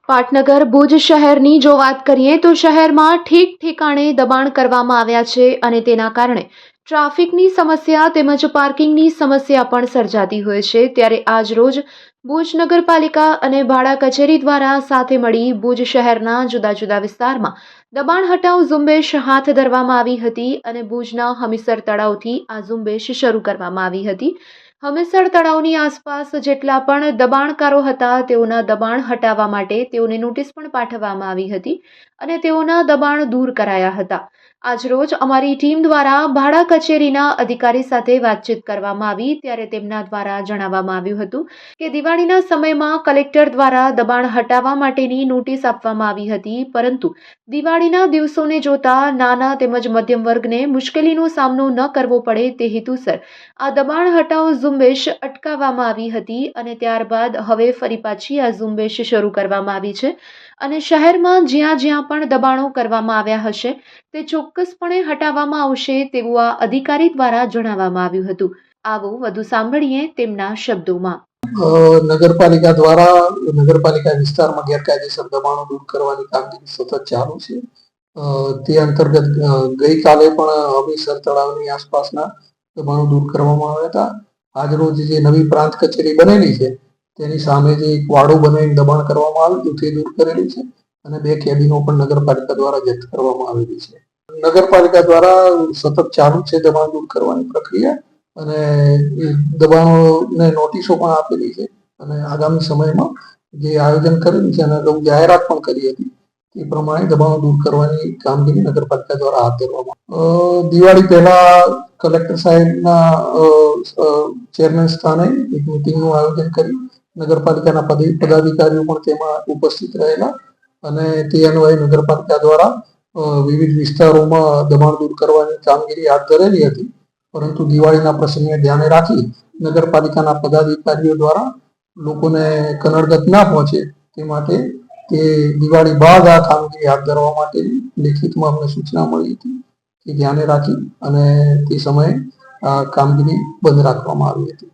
પાટનગર ભુજ શહેરની જો વાત કરીએ તો શહેરમાં ઠીક ઠેકાણે દબાણ કરવામાં આવ્યા છે અને તેના કારણે ટ્રાફિકની સમસ્યા તેમજ પાર્કિંગની સમસ્યા પણ સર્જાતી હોય છે। ત્યારે આજ રોજ ભુજ નગરપાલિકા અને ભાડા કચેરી દ્વારા સાથે મળી ભુજ શહેરના જુદા જુદા વિસ્તારમાં દબાણ હટાવ ઝુંબેશ હાથ ધરવામાં આવી હતી અને ભુજના હમીસર તળાવથી આ ઝુંબેશ શરૂ કરવામાં આવી હતી। હમીસર તળાવની આસપાસ જેટલા પણ દબાણકારો હતા તેઓના દબાણ હટાવવા માટે તેઓને નોટિસ પણ પાઠવવામાં આવી હતી અને તેઓના દબાણ દૂર કરાયા હતા। આજરોજ અમારી ટીમ દ્વારા ભાડા કચેરીના અધિકારી સાથે વાતચીત કરવામાં આવી ત્યારે તેમના દ્વારા જણાવવામાં આવ્યું હતું કે દિવાળીના સમયમાં કલેક્ટર દ્વારા દબાણ હટાવવા માટેની નોટિસ આપવામાં આવી હતી, પરંતુ દિવાળીના દિવસોને જોતા નાના તેમજ મધ્યમ વર્ગને મુશ્કેલીનો સામનો ન કરવો પડે તે હેતુસર આ દબાણ હટાવ ઝુંબેશ અટકાવવામાં આવી હતી અને ત્યારબાદ હવે ફરી પાછી આ ઝુંબેશ શરૂ કરવામાં આવી છે અને શહેરમાં જ્યાં જ્યાં પણ દબાણો કરવામાં આવ્યા હશે તે ચોક્કસપણે હટાવવામાં આવશે તેવું આ અધિકારી દ્વારા જણાવવામાં આવ્યું હતું। આવો વધુ સાંભળીએ તેમના શબ્દોમાં। નગરપાલિકા દ્વારા નગરપાલિકા વિસ્તારમાં ગેરકાયદેસર દબાણો દૂર કરવાની કામગીરી સતત ચાલુ છે। તે અંતર્ગત ગઈકાલે પણ હમીસર તળાવની આસપાસના દબાણો દૂર કરવામાં આવ્યા હતા। આજરોજ જે નવી પ્રાંત કચેરી બનેલી છે તેની સામે જે એક વાડો બનાવીને દબાણ કરવામાં આવ્યું તે દૂર કરેલી છે અને 2 કેબિનો પણ નગરપાલિકા દ્વારા જપ્ત કરવામાં આવેલી છે। નગરપાલિકા દ્વારા સતત ચાલુ છે દબાણ દૂર કરવાની પ્રક્રિયા અને દબાણોને નોટિસો પણ આપેલી છે અને આગામી સમયમાં જે આયોજન કરેલું છે અને જાહેરાત પણ કરી હતી તે પ્રમાણે દબાણો દૂર કરવાની કામગીરી નગરપાલિકા દ્વારા હાથ ધરવામાં દિવાળી પહેલા કલેક્ટર સાહેબના ચેરમેન સ્થાને એક મિટિંગનું આયોજન કરી નગરપાલિકાના પદાધિકારીઓ પણ તેમાં ઉપસ્થિત રહેલા અને તે અન્વયે નગરપાલિકા દ્વારા વિવિધ વિસ્તારોમાં દબાણ દૂર કરવાની કામગીરી હાથ ધરેલી હતી, પરંતુ દિવાળીના પ્રસંગને ધ્યાને રાખી નગરપાલિકાના પદાધિકારીઓ દ્વારા લોકોને કનડગત ના પહોંચે તે માટે તે દિવાળી બાદ આ કામગીરી હાથ ધરવા માટે લેખિતમાં અમને સૂચના મળી હતી કે ધ્યાને રાખી અને તે સમયે આ કામગીરી બંધ રાખવામાં આવી હતી।